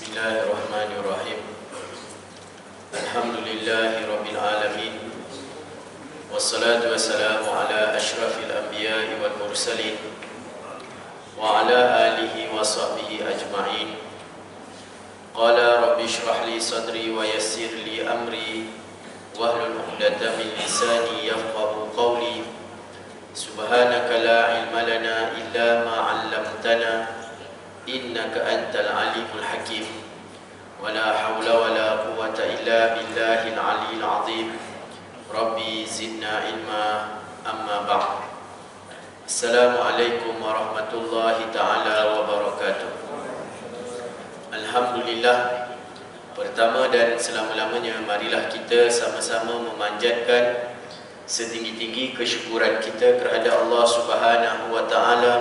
Bismillahirrahmanirrahim. Alhamdulillahi alamin. Wassalatu wassalamu ala asyrafil anbiya'i wal mursalin wa ala alihi wa sahbihi ajma'in. Qala rabbi shrah li sadri wa yassir li amri wahlul 'uqdatam min lisani yafqahu qawli. Subhanaka la ilma lana illa ma 'allamtana innaka antal alimul hakim. Wala hawla wala quwwata illa billahil aliyil azim. Rabbi zidna ilma, amma ba'd. Assalamualaikum warahmatullahi ta'ala wabarakatuh. Alhamdulillah, pertama dan selama-lamanya marilah kita sama-sama memanjatkan setinggi-tinggi kesyukuran kita kepada Allah Subhanahu wa ta'ala,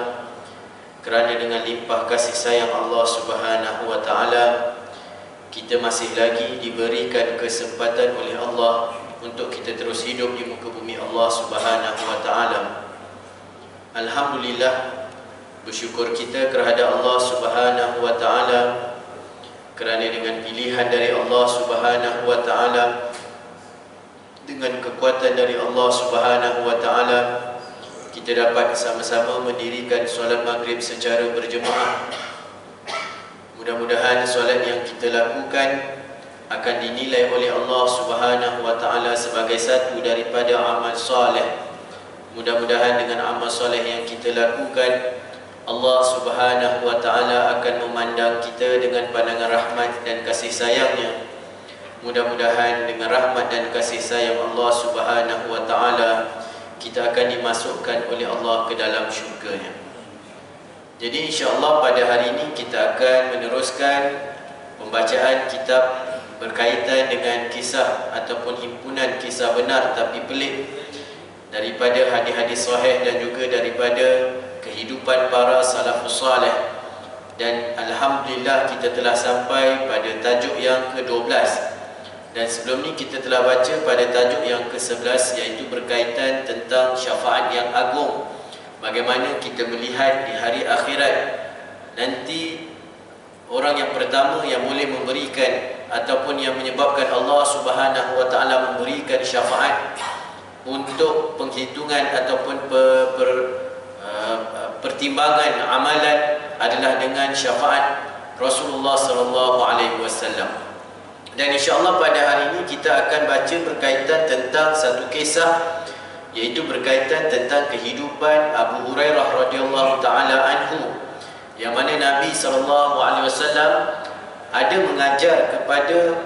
kerana dengan limpah kasih sayang Allah Subhanahu wa ta'ala, kita masih lagi diberikan kesempatan oleh Allah untuk kita terus hidup di muka bumi Allah Subhanahu wa ta'ala. Alhamdulillah, bersyukur kita kepada Allah Subhanahu wa ta'ala, kerana dengan pilihan dari Allah Subhanahu wa ta'ala, dengan kekuatan dari Allah Subhanahu wa ta'ala, kita dapat sama-sama mendirikan solat maghrib secara berjemaah. Mudah-mudahan solat yang kita lakukan akan dinilai oleh Allah Subhanahu wa ta'ala sebagai satu daripada amal soleh. Mudah-mudahan dengan amal soleh yang kita lakukan, Allah Subhanahu wa ta'ala akan memandang kita dengan pandangan rahmat dan kasih sayangnya. Mudah-mudahan dengan rahmat dan kasih sayang Allah Subhanahu wa ta'ala, kita akan dimasukkan oleh Allah ke dalam syurga-Nya. Jadi insya-Allah pada hari ini kita akan meneruskan pembacaan kitab berkaitan dengan kisah ataupun himpunan kisah benar tapi pelik daripada hadis-hadis sahih dan juga daripada kehidupan para salafus salih. Dan alhamdulillah kita telah sampai pada tajuk yang ke-12. Dan sebelum ni kita telah baca pada tajuk yang ke-11, iaitu berkaitan tentang syafaat yang agung. Bagaimana kita melihat di hari akhirat nanti orang yang pertama yang boleh memberikan ataupun yang menyebabkan Allah Subhanahu wa ta'ala memberikan syafaat untuk penghitungan ataupun pertimbangan amalan adalah dengan syafaat Rasulullah sallallahu alaihi wasallam. Dan insya-Allah pada hari ini kita akan baca berkaitan tentang satu kisah, iaitu berkaitan tentang kehidupan Abu Hurairah radhiyallahu taala anhu, yang mana Nabi sallallahu alaihi wasallam ada mengajar kepada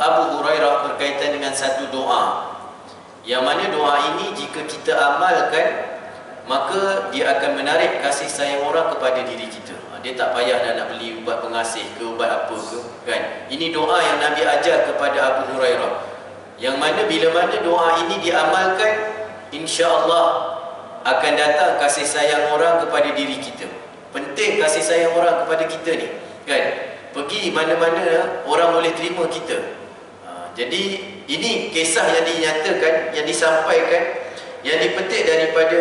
Abu Hurairah berkaitan dengan satu doa, yang mana doa ini jika kita amalkan, maka dia akan menarik kasih sayang orang kepada diri kita. Dia tak payah dah nak beli ubat pengasih ke ubat apa ke, kan? Ini doa yang Nabi ajar kepada Abu Hurairah, yang mana bila mana doa ini diamalkan, insya-Allah akan datang kasih sayang orang kepada diri kita. Penting kasih sayang orang kepada kita ni, kan? Pergi mana-mana orang boleh terima kita. Jadi ini kisah yang dinyatakan, yang disampaikan, yang dipetik daripada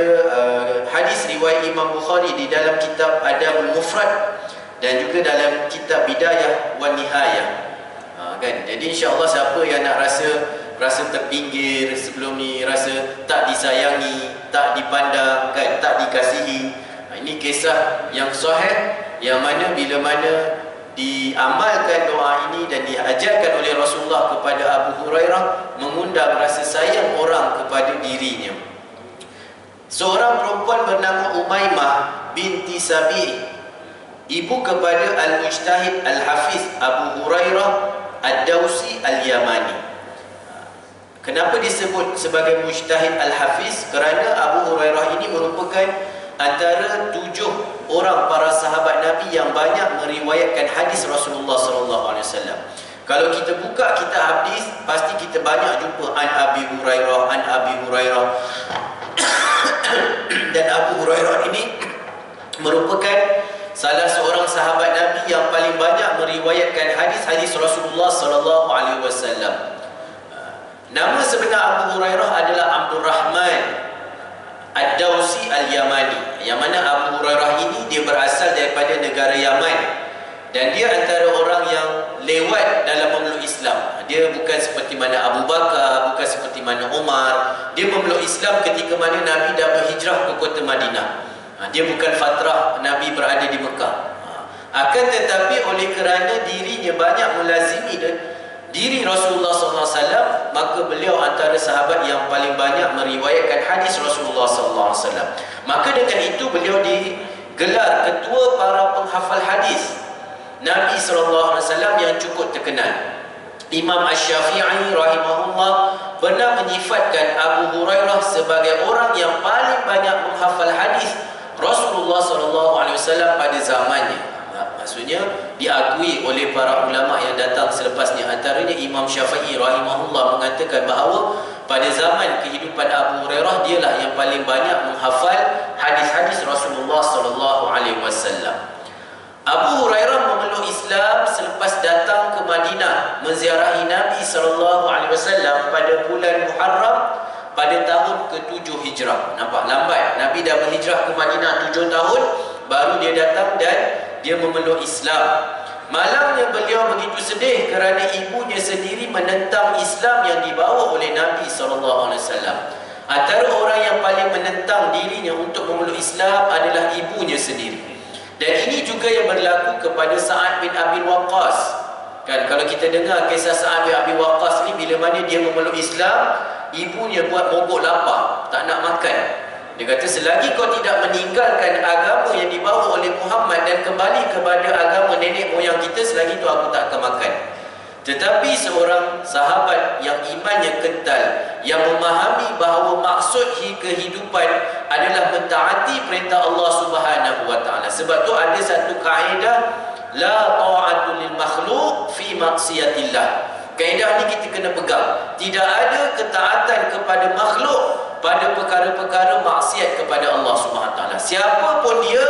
hadis riwayat Imam Bukhari di dalam kitab Adabul Mufrad dan juga dalam kitab Bidayah wan Nihayah. Kan? Jadi insya-Allah siapa yang nak rasa terpinggir sebelum ni, rasa tak disayangi, tak dipandang, kan, tak dikasihi, ini kisah yang sahih, yang mana bila mana diamalkan doa ini dan diajarkan oleh Rasulullah kepada Abu Hurairah, mengundang rasa sayang orang kepada dirinya. Seorang perempuan bernama Umaymah binti Sabi, ibu kepada Al-Mujtahid Al-Hafiz Abu Hurairah Ad-Dawsi Al-Yamani. Kenapa disebut sebagai Mujtahid Al-Hafiz? Kerana Abu Hurairah ini merupakan antara 7 orang para sahabat Nabi yang banyak meriwayatkan hadis Rasulullah sallallahu alaihi wasallam. Kalau kita buka kitab hadis, pasti kita banyak jumpa an Abi Hurairah. Dan Abu Hurairah ini merupakan salah seorang sahabat Nabi yang paling banyak meriwayatkan hadis-hadis Rasulullah sallallahu alaihi wasallam. Nama sebenar Abu Hurairah adalah Abdul Rahman Ad-Dawsi Al-Yamani, yang mana Abu Hurairah ini dia berasal daripada negara Yaman, dan dia antara lewat dalam memeluk Islam. Dia bukan seperti mana Abu Bakar, bukan seperti mana Umar. Dia memeluk Islam ketika mana Nabi dah berhijrah ke kota Madinah. Dia bukan fatrah Nabi berada di Mekah. Akan tetapi oleh kerana dirinya banyak melazimi diri Rasulullah SAW, maka beliau antara sahabat yang paling banyak meriwayatkan hadis Rasulullah SAW. Maka dengan itu beliau digelar ketua para penghafal hadis Nabi SAW yang cukup terkenal. Imam Asy-Syafi'i rahimahullah pernah menyifatkan Abu Hurairah sebagai orang yang paling banyak menghafal hadis Rasulullah SAW pada zamannya. Maksudnya diakui oleh para ulama yang datang selepasnya. Antaranya Imam Syafi'i rahimahullah mengatakan bahawa pada zaman kehidupan Abu Hurairah dialah yang paling banyak menghafal hadis-hadis Rasulullah SAW. Abu Hurairah memeluk Islam selepas datang ke Madinah menziarahi Nabi SAW pada bulan Muharram pada tahun ke-7 Hijrah. Nampak lambat. Nabi dah berhijrah ke Madinah 7 tahun, baru dia datang dan dia memeluk Islam. Malangnya beliau begitu sedih kerana ibunya sendiri menentang Islam yang dibawa oleh Nabi SAW. Antara orang yang paling menentang dirinya untuk memeluk Islam adalah ibunya sendiri. Dan ini juga yang berlaku kepada Sa'ad bin Abi Waqqas. Kan, kalau kita dengar kisah Sa'ad bin Abi Waqqas ni, bila mana dia memeluk Islam, ibunya buat mogok lapar, tak nak makan. Dia kata, selagi kau tidak meninggalkan agama yang dibawa oleh Muhammad dan kembali kepada agama nenek moyang kita, selagi itu aku tak akan makan. Tetapi seorang sahabat yang imannya kental, yang memahami bahawa maksud kehidupan adalah mentaati perintah Allah Subhanahu wa taala. Sebab tu ada satu kaedah, la ta'atu lil makhluq fi maksiatillah. Kaedah ni kita kena pegang. Tidak ada ketaatan kepada makhluk pada perkara-perkara maksiat kepada Allah Subhanahu wa taala. Siapa pun dia,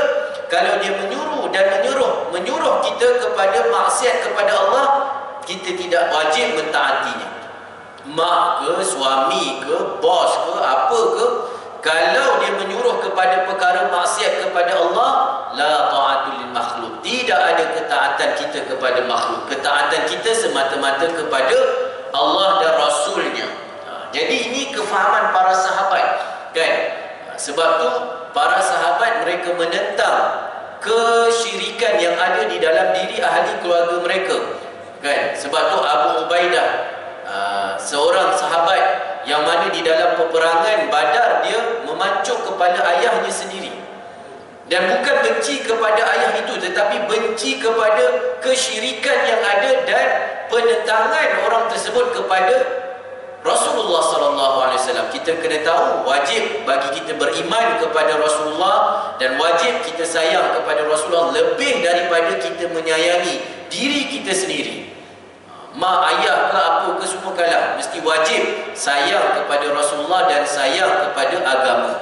kalau dia menyuruh dan menyuruh kita kepada maksiat kepada Allah, kita tidak wajib mentaatinya. Mak ke, suami ke, bos ke, apa ke, kalau dia menyuruh kepada perkara maksiat kepada Allah, la ta'atul lil makhluk. Tidak ada ketaatan kita kepada makhluk. Ketaatan kita semata-mata kepada Allah dan Rasulnya. Jadi ini kefahaman para sahabat, kan? Sebab tu para sahabat mereka menentang kesyirikan yang ada di dalam diri ahli keluarga mereka, kan? Sebab tu Abu Ubaidah, seorang sahabat yang mana di dalam peperangan Badar dia memancung kepala ayahnya sendiri. Dan bukan benci kepada ayah itu, tetapi benci kepada kesyirikan yang ada dan penentangan orang tersebut kepada Rasulullah SAW. Kita kena tahu, wajib bagi kita beriman kepada Rasulullah dan wajib kita sayang kepada Rasulullah lebih daripada kita menyayangi diri kita sendiri. Mak, ayah ke apa ke semua kalah, mesti wajib sayang kepada Rasulullah dan sayang kepada agama.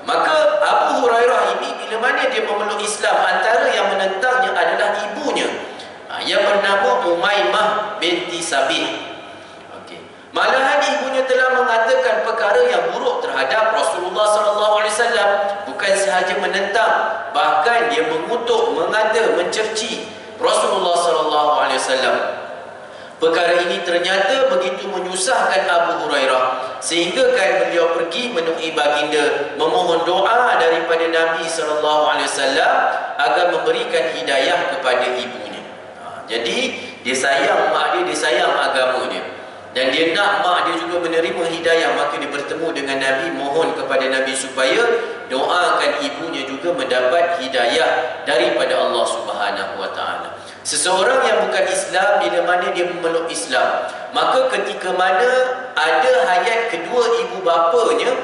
Maka Abu Hurairah ini bila mana dia memeluk Islam, antara yang menentangnya adalah ibunya, yang bernama Umaymah binti Sabih. Malahan ibunya telah mengatakan perkara yang buruk terhadap Rasulullah SAW. Bukan sahaja menentang, bahkan dia mengutuk, mengata, mencerci Rasulullah SAW. Perkara ini ternyata begitu menyusahkan Abu Hurairah, sehingga kan beliau pergi menemui baginda, memohon doa daripada Nabi SAW agar memberikan hidayah kepada ibunya. Jadi dia sayang mak dia, dia sayang agama dia, dan dia nak mak dia juga menerima hidayah. Maka dia bertemu dengan Nabi, mohon kepada Nabi supaya doakan ibunya juga mendapat hidayah daripada Allah Subhanahu wa taala. Seseorang yang bukan Islam, bila mana dia memeluk Islam, maka ketika mana ada hayat kedua ibu bapanya,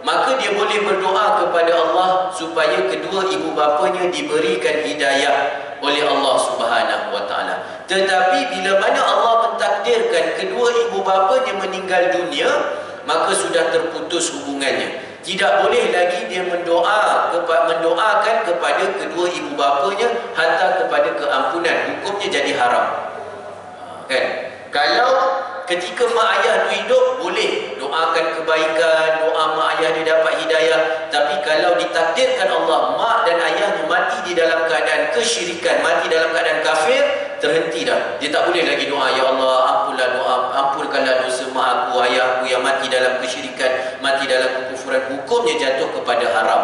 maka dia boleh berdoa kepada Allah supaya kedua ibu bapanya diberikan hidayah oleh Allah Subhanahu wa taala. Tetapi bila mana Allah mentakdirkan kedua ibu bapanya meninggal dunia, maka sudah terputus hubungannya. Tidak boleh lagi dia mendoakan kepada kedua ibu bapanya hatta kepada keampunan. Hukumnya jadi haram. Kan? Kalau ketika mak ayah tu hidup, boleh doakan kebaikan, doa mak ayah dia dapat hidayah. Tapi kalau ditakdirkan Allah mak dan ayahnya mati di dalam keadaan kesyirikan, mati dalam keadaan kafir, terhenti dah. Dia tak boleh lagi doa, ya Allah ampunlah doa, ampunkanlah dosa mak aku, ayah aku yang mati dalam kesyirikan, mati dalam kekufuran. Hukumnya jatuh kepada haram.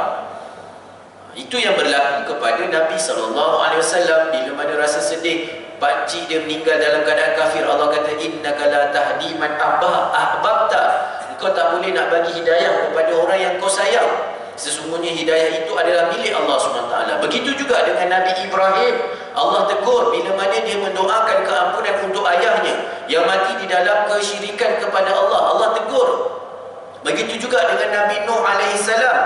Itu yang berlaku kepada Nabi SAW. Bila mana rasa sedih, pakcik dia meninggal dalam keadaan kafir, Allah kata innaka la tahdi man ahbabta. Engkau tak boleh nak bagi hidayah kepada orang yang kau sayang. Sesungguhnya hidayah itu adalah milik Allah SWT. Begitu juga dengan Nabi Ibrahim. Allah tegur bila mana dia mendoakan keampunan untuk ayahnya yang mati di dalam kesyirikan kepada Allah. Allah tegur. Begitu juga dengan Nabi Nuh alaihissalam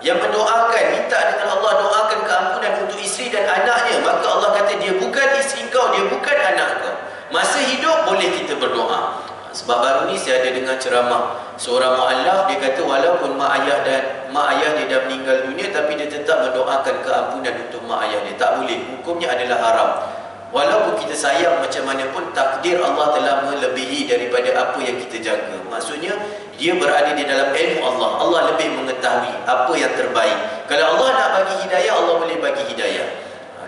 yang mendoakan, minta dengan Allah doakan keampunan untuk isteri dan anaknya. Maka Allah kata dia bukan isteri kau, dia bukan anak kau. Masa hidup boleh kita berdoa. Sebab baru ni saya ada dengar ceramah seorang muallaf, dia kata walaupun mak ayah dia dah meninggal dunia, tapi dia tetap mendoakan keampunan untuk mak ayah dia. Tak boleh, hukumnya adalah haram. Walaupun kita sayang macam mana pun, takdir Allah telah melebihi daripada apa yang kita jaga. Maksudnya dia berada di dalam ilmu Allah. Allah lebih mengetahui apa yang terbaik. Kalau Allah nak bagi hidayah, Allah boleh bagi hidayah,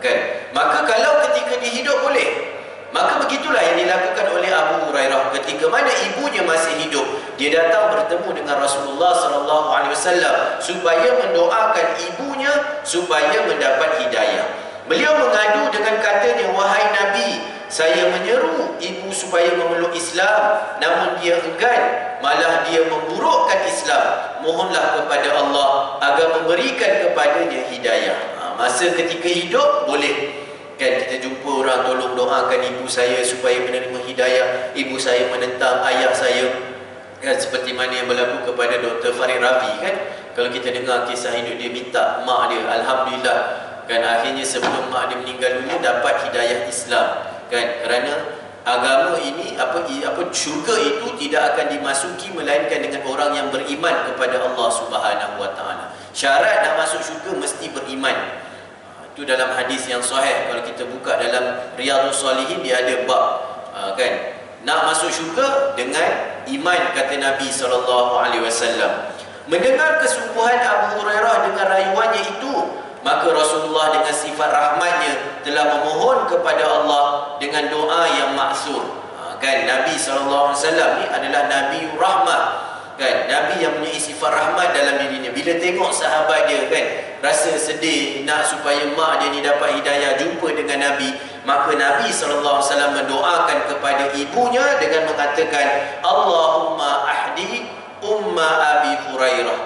kan? Maka kalau ketika dia hidup boleh, maka begitulah yang dilakukan oleh Abu Hurairah. Ketika mana ibunya masih hidup, dia datang bertemu dengan Rasulullah SAW supaya mendoakan ibunya supaya mendapat hidayah. Beliau mengadu dengan katanya, wahai Nabi, saya menyeru ibu supaya memeluk Islam, namun dia enggan, malah dia memburukkan Islam. Mohonlah kepada Allah agar memberikan kepadanya hidayah. Masa ketika hidup boleh, kan? Kita jumpa orang, tolong doakan ibu saya supaya menerima hidayah, ibu saya menentang ayah saya, kan? Seperti mana yang berlaku kepada Dr. Farid Ravi, kan? Kalau kita dengar kisah hidup dia, minta mak dia, alhamdulillah, kan, akhirnya sebelum mak dia meninggal dunia dapat hidayah Islam, kan? Kerana agama ini, syurga itu tidak akan dimasuki melainkan dengan orang yang beriman kepada Allah Subhanahu Wa Taala. Syarat nak masuk syurga mesti beriman. Itu dalam hadis yang sahih. Kalau kita buka dalam Riyadhus Shalihin, dia ada bab, kan, nak masuk syurga dengan iman, kata Nabi SAW. Mendengar kesungguhan Abu Hurairah dengan rayuannya itu, maka Rasulullah dengan sifat rahmatnya telah memohon kepada Allah dengan doa yang maksur, kan? Nabi SAW ni adalah Nabi rahmat, kan? Nabi yang punya sifat rahmat dalam dirinya. Bila tengok sahabat dia, kan, rasa sedih nak supaya mak dia ni dapat hidayah, jumpa dengan Nabi, maka Nabi SAW mendoakan kepada ibunya dengan mengatakan, Allahumma ahdi umma Abi Hurairah.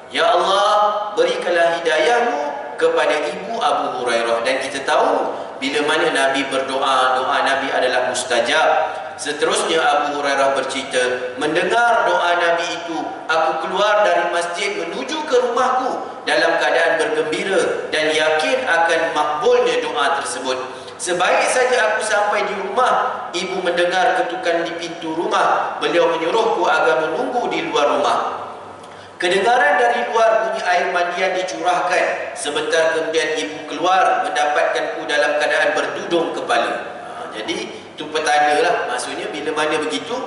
Ya Allah, berikanlah hidayahmu kepada ibu Abu Hurairah. Dan kita tahu bila mana Nabi berdoa, doa Nabi adalah mustajab. Seterusnya Abu Hurairah bercerita, mendengar doa Nabi itu, aku keluar dari masjid menuju ke rumahku dalam keadaan bergembira dan yakin akan makbulnya doa tersebut. Sebaik saja aku sampai di rumah, ibu mendengar ketukan di pintu rumah. Beliau menyuruhku agar menunggu di luar rumah. Kedengaran dari luar bunyi air mandian dicurahkan. Sebentar kemudian ibu keluar, mendapatkanku dalam keadaan berdudung kepala. Jadi itu petanda lah. Maksudnya bila mana begitu,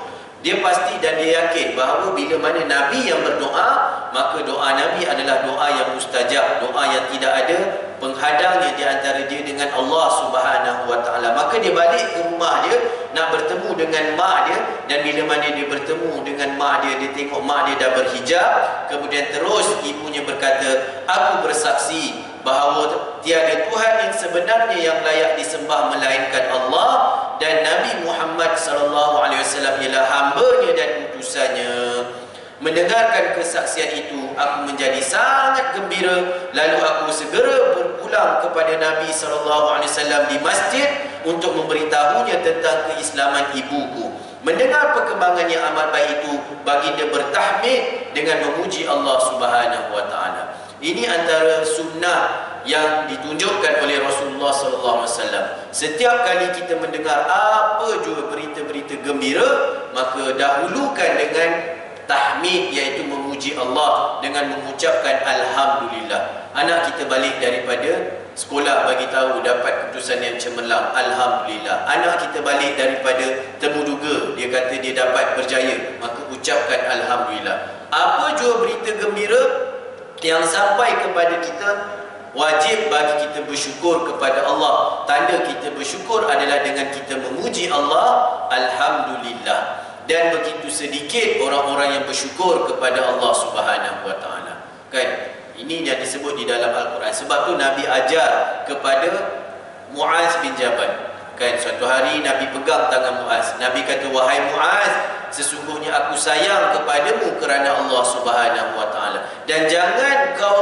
dia pasti dan dia yakin bahawa bila mana Nabi yang berdoa, maka doa Nabi adalah doa yang mustajab, doa yang tidak ada penghadangnya di antara dia dengan Allah Subhanahu Wa Taala. Maka dia balik ke rumah dia nak bertemu dengan mak dia, dan bila mana dia bertemu dengan mak dia, dia tengok mak dia dah berhijab. Kemudian terus ibunya berkata, aku bersaksi bahawa tiada Tuhan yang sebenarnya yang layak disembah melainkan Allah, dan Nabi Muhammad SAW ialah hamba-Nya dan utusannya. Mendengarkan kesaksian itu, aku menjadi sangat gembira. Lalu aku segera berpulang kepada Nabi SAW di masjid untuk memberitahunya tentang keislaman ibuku. Mendengar perkembangan yang amat baik itu, baginda bertahmid dengan memuji Allah Subhanahu Wa Taala. Ini antara sunnah yang ditunjukkan oleh Rasulullah SAW. Setiap kali kita mendengar apa juga berita-berita gembira, maka dahulukan dengan tahmid, iaitu memuji Allah dengan mengucapkan Alhamdulillah. Anak kita balik daripada sekolah, bagi tahu dapat keputusan yang cemerlang, Alhamdulillah. Anak kita balik daripada temu duga, dia kata dia dapat berjaya, maka ucapkan Alhamdulillah. Apa jua berita gembira yang sampai kepada kita, Wajib bagi kita bersyukur kepada Allah. Tanda kita bersyukur adalah dengan kita memuji Allah, alhamdulillah. Dan begitu sedikit orang-orang yang bersyukur kepada Allah Subhanahu wa taala. Kan? Ini yang disebut di dalam Al-Quran. Sebab tu Nabi ajar kepada Muaz bin Jabal. Kan, suatu hari Nabi pegang tangan Muaz. Nabi kata, wahai Muaz, sesungguhnya aku sayang kepadamu kerana Allah Subhanahu wa taala. Dan jangan kau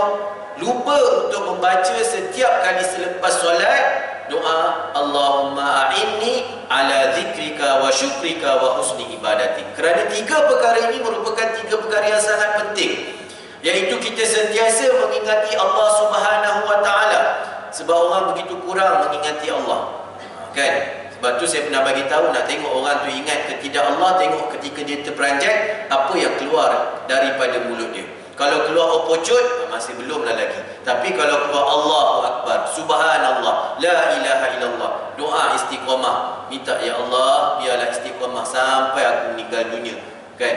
lupa untuk membaca setiap kali selepas solat doa Allahumma a'inni ala zikrika wa syukrika wa husni ibadatik. Kerana tiga perkara ini merupakan tiga perkara yang sangat penting, iaitu kita sentiasa mengingati Allah Subhanahu wa taala. Sebab orang begitu kurang mengingati Allah. Kan? Sebab tu saya pernah bagi tahu, nak tengok orang tu ingat ke tidak Allah, tengok ketika dia terperanjat apa yang keluar daripada mulut dia. Kalau keluar opocut, masih belumlah lagi. Tapi kalau keluar Allahu Akbar, Subhanallah, La ilaha illallah, doa istiqamah, minta ya Allah biarlah istiqamah sampai aku meninggal dunia. Kan?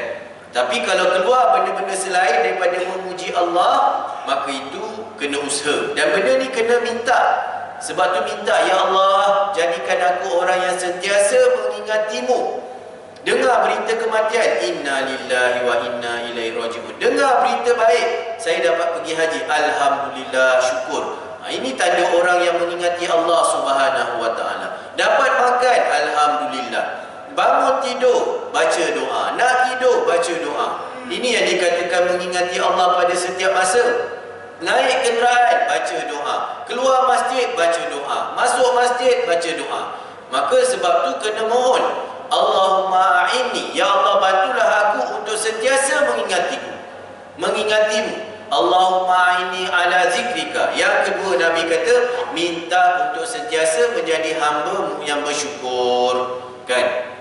Tapi kalau keluar benda-benda selain daripada memuji Allah, maka itu kena usaha. Dan benda ni kena minta. Sebab tu minta, ya Allah, jadikan aku orang yang sentiasa mengingatimu. Dengar berita kematian, inna lillahi wa inna ilaihi raji'un. Dengar berita baik, saya dapat pergi haji, alhamdulillah, syukur. Ini tanda orang yang mengingati Allah Subhanahu wa taala. Dapat makan, alhamdulillah. Bangun tidur, baca doa. Nak tidur, baca doa. Ini yang dikatakan mengingati Allah pada setiap masa. Naik kenderaan, baca doa. Keluar masjid, baca doa. Masuk masjid, baca doa. Maka sebab tu kena mohon, Allahumma a'inni, ya Allah bantulah aku untuk sentiasa mengingatimu. Allahumma a'inni ala zikrika. Yang kedua Nabi kata, minta untuk sentiasa menjadi hamba-Mu yang bersyukur. Kan?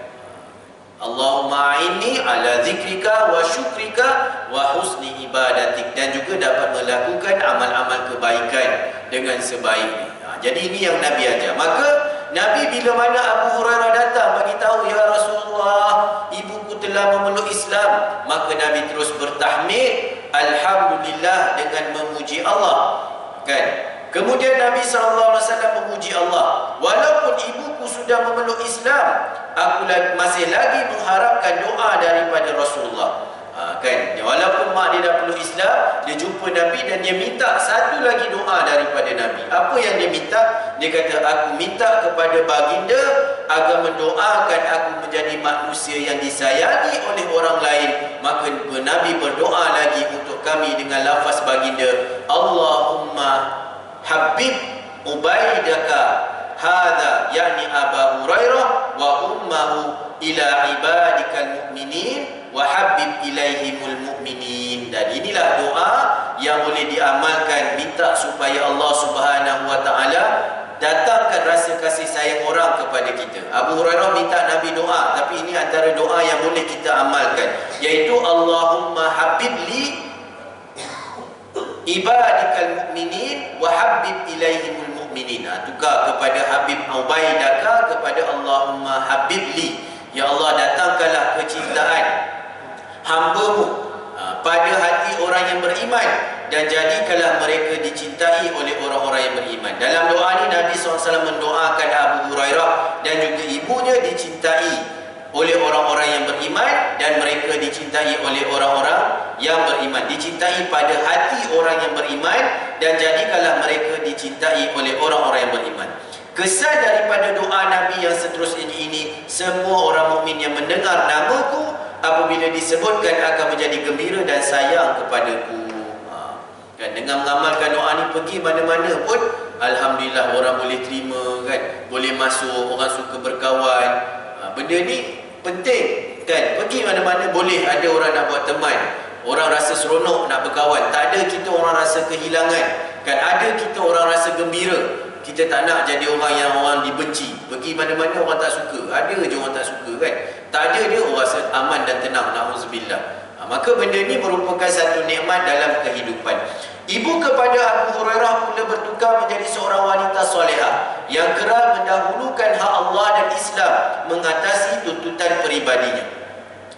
Allahumma a'inni ala zikrika wa syukrika wa husni ibadatik. Dan juga dapat melakukan amal-amal kebaikan dengan sebaiknya. Jadi ini yang Nabi ajar. Maka Nabi bila mana Abu Hurairah datang bagi tahu, ya Rasulullah, ibuku telah memeluk Islam, maka Nabi terus bertahmid, alhamdulillah, dengan memuji Allah. Kan? Kemudian Nabi SAW memuji Allah, walaupun ibuku sudah memeluk Islam, aku masih lagi mengharapkan doa daripada Rasulullah. Kan? Walaupun mak dia dah peluk Islam, dia jumpa Nabi dan dia minta satu lagi doa daripada Nabi. Apa yang dia minta? Dia kata, aku minta kepada baginda agar mendoakan aku menjadi manusia yang disayangi oleh orang lain. Maka Nabi berdoa lagi untuk kami dengan lafaz baginda, Allahumma habib ubaidaka hadha, yakni Abu Hurairah wa ummahu ila ibadikal mu'minin wa habib ilaihimul mu'minin. Dan inilah doa yang boleh diamalkan, minta supaya Allah Subhanahu wa taala datangkan rasa kasih sayang orang kepada kita. Abu Hurairah minta Nabi doa, tapi ini antara doa yang boleh kita amalkan, iaitu Allahumma habib li ibadikal mu'minin wa habib ilaihimul mu'minin. Tukar kepada habib ubaidaka kepada Allahumma habib li, ya Allah datangkanlah kecintaan hamba-Mu pada hati orang yang beriman, dan jadikanlah mereka dicintai oleh orang-orang yang beriman. Dalam doa ini Nabi SAW mendoakan Abu Hurairah dan juga ibunya dicintai oleh orang-orang yang beriman, dan mereka dicintai oleh orang-orang yang beriman. Dicintai pada hati orang yang beriman, dan jadikanlah mereka dicintai oleh orang-orang yang beriman. Kesan daripada doa Nabi yang seterusnya ini, semua orang mukmin yang mendengar namaku apabila disebutkan akan menjadi gembira dan sayang kepadaku. Kan, dengan mengamalkan doa ni, pergi mana-mana pun alhamdulillah orang boleh terima, kan, boleh masuk, orang suka berkawan. Benda ni penting, kan. Pergi mana-mana boleh ada orang nak buat teman, orang rasa seronok nak berkawan. Tak ada kita orang rasa kehilangan, kan. Ada kita orang rasa gembira. Kita tak nak jadi orang yang orang dibenci. Pergi mana-mana orang tak suka. Ada je orang tak suka, kan. Tak ada dia orang rasa aman dan tenang. Na'udzubillah. Maka benda ni merupakan satu nikmat dalam kehidupan. Ibu kepada Abu Hurairah pula bertukar menjadi seorang wanita solehah yang kerap mendahulukan hak Allah dan Islam mengatasi tuntutan peribadinya.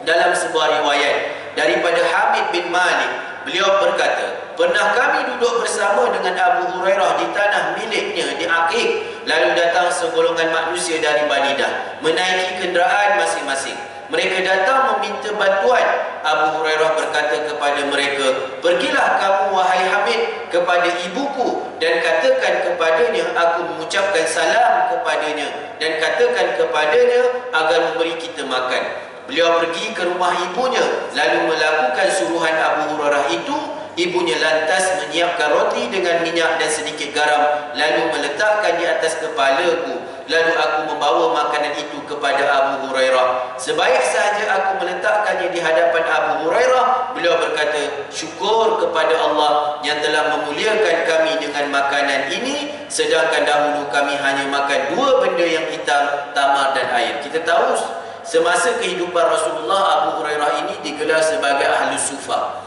Dalam sebuah riwayat daripada Hamid bin Malik, beliau berkata, pernah kami duduk bersama dengan Abu Hurairah di tanah miliknya di Aqiq. Lalu datang segolongan manusia dari Banidah menaiki kenderaan masing-masing. Mereka datang meminta bantuan. Abu Hurairah berkata kepada mereka, pergilah kamu wahai Hamid kepada ibuku dan katakan kepadanya aku mengucapkan salam kepadanya dan katakan kepadanya agar memberi kita makan. Beliau pergi ke rumah ibunya lalu melakukan suruhan Abu Hurairah itu. Ibunya lantas menyiapkan roti dengan minyak dan sedikit garam lalu meletakkan di atas kepalaku. Lalu aku membawa makanan itu kepada Abu Hurairah. Sebaik sahaja aku meletakkannya di hadapan Abu Hurairah, beliau berkata, syukur kepada Allah yang telah memuliakan kami dengan makanan ini, sedangkan dahulu kami hanya makan dua benda yang hitam, tamar dan air. Kita tahu semasa kehidupan Rasulullah, Abu Hurairah ini digelar sebagai Ahlus Sufa,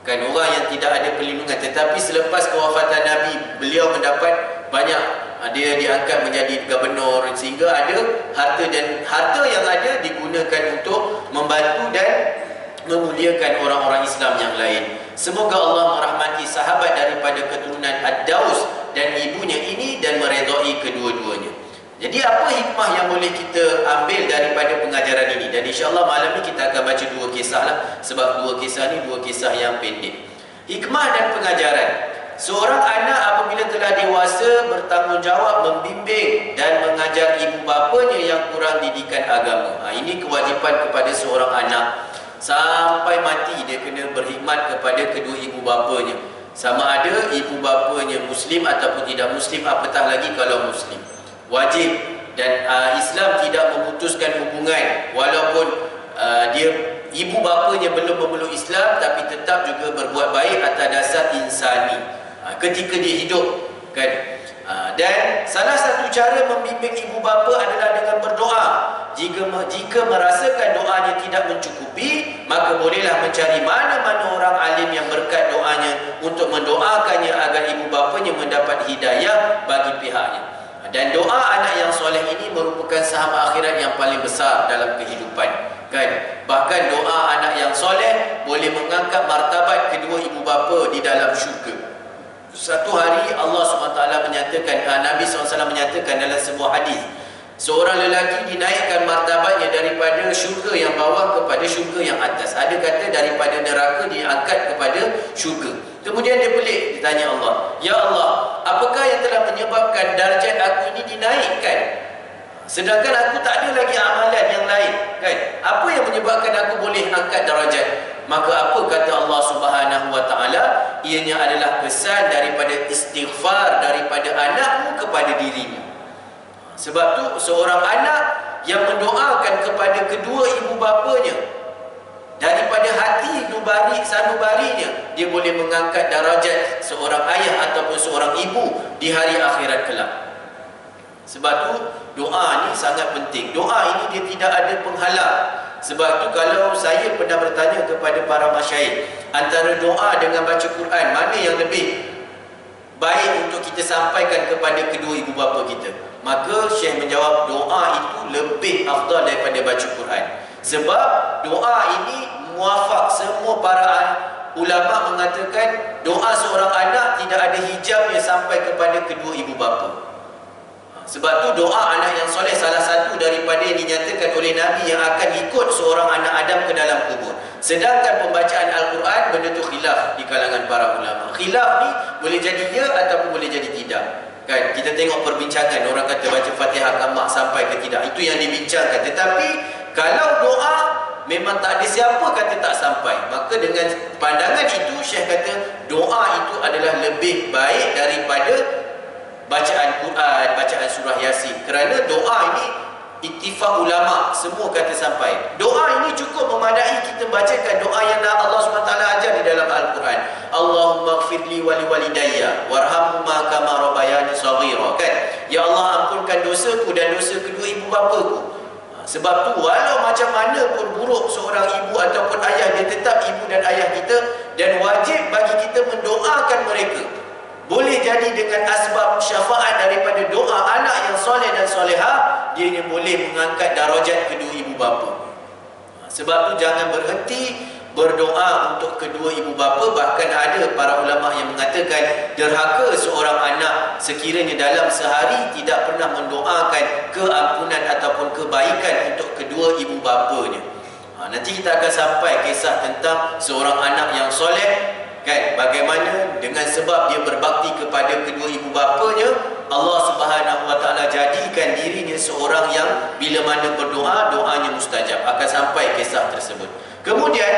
kan, orang yang tidak ada perlindungan. Tetapi selepas kewafatan Nabi, beliau mendapat banyak, dia diangkat menjadi gubernur, sehingga ada harta, dan harta yang ada digunakan untuk membantu dan memuliakan orang-orang Islam yang lain. Semoga Allah merahmati sahabat daripada keturunan Ad-Daus dan ibunya ini dan meredai kedua-duanya. Jadi apa hikmah yang boleh kita ambil daripada pengajaran ini? Dan insyaAllah malam ni kita akan baca dua kisah lah, sebab dua kisah ni dua kisah yang pendek. Hikmah dan pengajaran. Seorang anak apabila telah dewasa bertanggungjawab membimbing dan mengajar ibu bapanya yang kurang didikan agama. Ini kewajipan kepada seorang anak. Sampai mati dia kena berkhidmat kepada kedua ibu bapanya. Sama ada ibu bapanya Muslim ataupun tidak Muslim, apatah lagi kalau Muslim. Wajib, dan Islam tidak memutuskan hubungan walaupun dia ibu bapanya belum memeluk Islam, tapi tetap juga berbuat baik atas dasar insani ketika dia hidup, kan. Dan salah satu cara membimbing ibu bapa adalah dengan berdoa. Jika merasakan doanya tidak mencukupi, maka bolehlah mencari mana-mana orang alim yang berkat doanya untuk mendoakannya agar ibu bapanya mendapat hidayah bagi pihaknya. Dan doa anak yang soleh ini merupakan saham akhirat yang paling besar dalam kehidupan, kan. Bahkan doa anak yang soleh boleh mengangkat martabat kedua ibu bapa di dalam syurga. Satu hari Allah SWT menyatakan, Nabi SAW menyatakan dalam sebuah hadis, seorang lelaki dinaikkan martabatnya daripada syurga yang bawah kepada syurga yang atas. Ada kata daripada neraka diangkat kepada syurga. Kemudian dia pelik, ditanya Allah, ya Allah, apakah yang telah menyebabkan darjat aku ini dinaikkan, sedangkan aku tak ada lagi amalan yang lain, kan? Apa yang menyebabkan aku boleh angkat darjat? Maka apa kata Allah Subhanahu wa taala? Ianya adalah kesan daripada istighfar daripada anakmu kepada dirimu. Sebab tu seorang anak yang mendoakan kepada kedua ibu bapanya daripada hati sanubarinya, dia boleh mengangkat darajat seorang ayah ataupun seorang ibu di hari akhirat kelak. Sebab tu doa ni sangat penting. Doa ini dia tidak ada penghalang. Sebab tu kalau saya pernah bertanya kepada para masyayikh, antara doa dengan baca Quran, mana yang lebih baik untuk kita sampaikan kepada kedua ibu bapa kita? Maka Syekh menjawab, doa itu lebih afdal daripada baca Quran. Sebab doa ini muafak, semua para ulama mengatakan doa seorang anak tidak ada hijabnya sampai kepada kedua ibu bapa. Sebab tu doa anak yang soleh salah satu daripada yang dinyatakan oleh Nabi yang akan ikut seorang anak Adam ke dalam kubur. Sedangkan pembacaan Al-Quran benda tu khilaf di kalangan para ulama. Khilaf ni boleh jadi ya ataupun boleh jadi tidak, kan. Kita tengok perbincangan, orang kata baca Fatihah kamak sampai ke tidak, itu yang dibincangkan. Tetapi kalau doa memang tak ada siapa kata tak sampai, maka dengan pandangan itu Syekh kata doa itu adalah lebih baik daripada bacaan Quran, bacaan surah Yasin. Kerana doa ini ittifaq ulama, semua kata sampai. Doa ini cukup memadai kita bacakan doa yang Allah SWT ajar di dalam Al-Quran. Allahumma gfirli wali walidayya warhamhuma kama rabbayani shaghira, kan. Ya Allah, ampunkan dosaku dan dosa kedua ibu bapaku. Sebab tu walau macam mana pun buruk seorang ibu ataupun ayah, dia tetap ibu dan ayah kita, dan wajib bagi kita mendoakan mereka. Boleh jadi dengan asbab syafaat daripada doa anak yang soleh dan solehah, dia yang boleh mengangkat darajat kedua ibu bapa. Sebab tu jangan berhenti berdoa untuk kedua ibu bapa. Bahkan ada ada para ulama yang mengatakan derhaka seorang anak sekiranya dalam sehari tidak pernah mendoakan keampunan ataupun kebaikan untuk kedua ibu bapanya. Nanti kita akan sampai kisah tentang seorang anak yang soleh, kan, bagaimana dengan sebab dia berbakti kepada kedua ibu bapanya, Allah Subhanahu wa taala jadikan dirinya seorang yang bila mana berdoa, doanya mustajab. Akan sampai kisah tersebut. Kemudian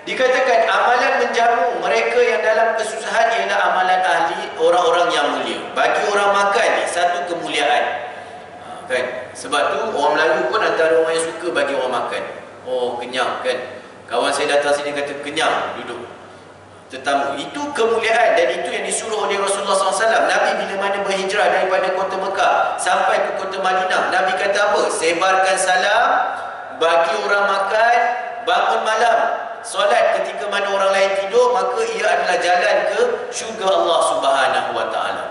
dikatakan amalan menjamu mereka yang dalam kesusahan ialah amalan ahli orang-orang yang mulia. Bagi orang makan ni satu kemuliaan. Kan? Sebab tu orang Melayu pun antara orang yang suka bagi orang makan. Oh, kenyang kan. Kawan saya datang sini kata kenyang, duduk tetamu. Itu kemuliaan dan itu yang disuruh oleh Rasulullah SAW. Nabi bila mana berhijrah daripada kota Mekah sampai ke kota Madinah, Nabi kata apa? Sebarkan salam, bagi orang makan, bangun malam, solat ketika mana orang lain tidur, maka ia adalah jalan ke syurga Allah Subhanahu wa taala.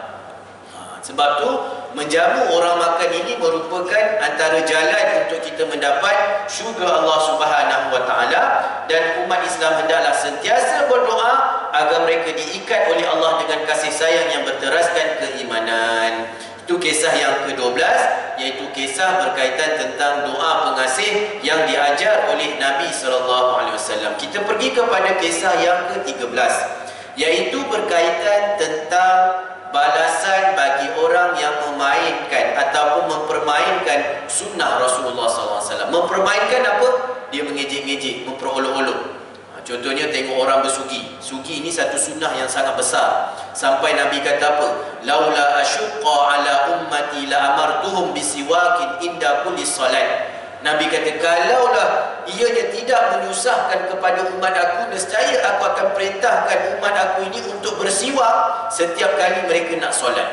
Sebab tu menjamu orang makan ini merupakan antara jalan untuk kita mendapat syurga Allah Subhanahu wa taala, dan umat Islam hendaklah sentiasa berdoa agar mereka diikat oleh Allah dengan kasih sayang yang berteraskan keimanan. Itu kisah yang ke-12, iaitu kisah berkaitan tentang doa pengasih yang diajar oleh Nabi SAW. Kita pergi kepada kisah yang ke-13, iaitu berkaitan tentang balasan bagi orang yang memainkan ataupun mempermainkan sunnah Rasulullah SAW. Mempermainkan apa? Dia mengejek-ngejek, memperolok-olok. Contohnya tengok orang bersugi. Sugi ini satu sunnah yang sangat besar. Sampai Nabi kata apa? Laula asyqa ala ummati la amartuhum bisiwakin inda kulli salat. Nabi kata, kalaulah ianya tidak menyusahkan kepada umat aku, nescaya aku akan perintahkan umat aku ini untuk bersiwak setiap kali mereka nak solat.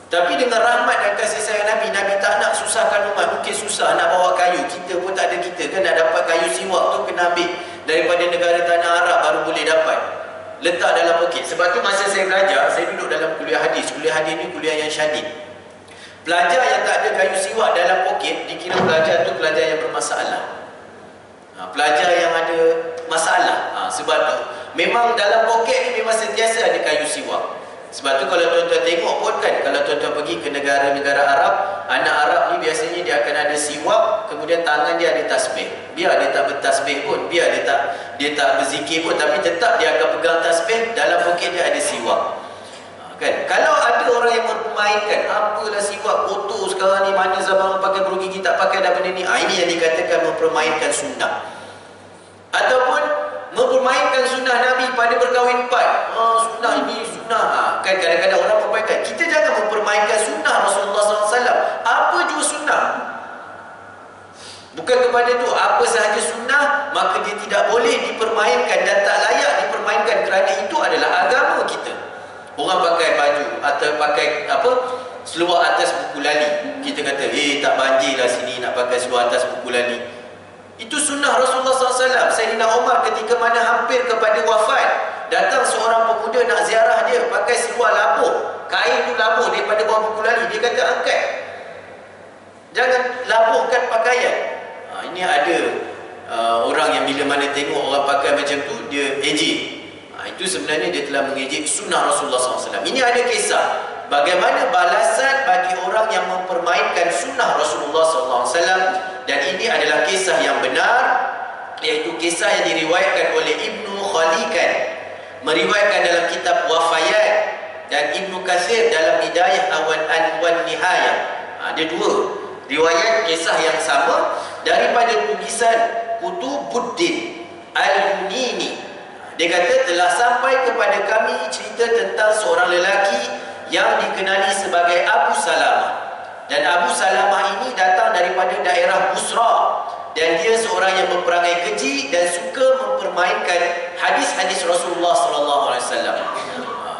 Tapi dengan rahmat dan kasih sayang Nabi, Nabi tak nak susahkan umat. Mungkin susah nak bawa kayu, kita pun tak ada, kita kan nak dapat kayu siwak tu kena ambil daripada negara tanah Arab baru boleh dapat, letak dalam poket. Sebab tu masa saya belajar, saya duduk dalam kuliah hadis. Kuliah hadis ni kuliah yang syadid. Pelajar yang tak ada kayu siwak dalam poket dikira pelajar tu pelajar yang bermasalah. Pelajar yang ada masalah. Sebab tu memang dalam poket ni memang sentiasa ada kayu siwak. Sebab tu kalau tuan-tuan tengok pun kan, kalau tuan-tuan pergi ke negara-negara Arab, anak Arab ni biasanya dia akan ada siwak, kemudian tangan dia ada tasbih. Biar dia tak bertasbih pun, biar dia tak berzikir pun, tapi tetap dia akan pegang tasbih, dalam poket dia ada siwak. Kan? Kalau ada orang yang mempermainkan, apalah siwak kotor sekarang ni, mana zaman orang pakai bulu gigi tak pakai dah benda ni. Ini yang dikatakan mempermainkan sunnah. Ataupun mempermainkan sunnah Nabi pada berkahwin 4. Sunnah ini, sunnah. Kan kadang-kadang orang mempermainkan. Kita jangan mempermainkan sunnah Rasulullah SAW. Apa jua sunnah? Bukan kepada tu, apa sahaja sunnah, maka dia tidak boleh dipermainkan dan tak layak dipermainkan, kerana itu adalah agama kita. Orang pakai baju atau pakai apa, seluar atas buku lali, kita kata tak banjir lah sini nak pakai seluar atas buku lali. Itu sunnah Rasulullah SAW. Sayyidina Umar ketika mana hampir kepada wafat, datang seorang pemuda nak ziarah dia, pakai seluar labuh, kain tu labuh daripada bawah buku lali. Dia kata angkat, jangan labuhkan pakaian. Ini ada orang yang bila mana tengok orang pakai macam tu, dia ejek. Itu sebenarnya dia telah mengejek sunnah Rasulullah SAW. Ini ada kisah bagaimana balasan bagi orang yang mempermainkan sunnah Rasulullah SAW. Dan ini adalah kisah yang benar, iaitu kisah yang diriwayatkan oleh Ibnu Khalikan, meriwayatkan dalam kitab Wafayat, dan Ibnu Katsir dalam Hidayah wan Nihayah. Ada dua riwayat kisah yang sama daripada tulisan Kutubuddin Al-Hunini. Dia kata, telah sampai kepada kami cerita tentang seorang lelaki yang dikenali sebagai Abu Salamah. Dan Abu Salamah ini datang daripada daerah Busra, dan dia seorang yang berperangai keji dan suka mempermainkan hadis-hadis Rasulullah SAW.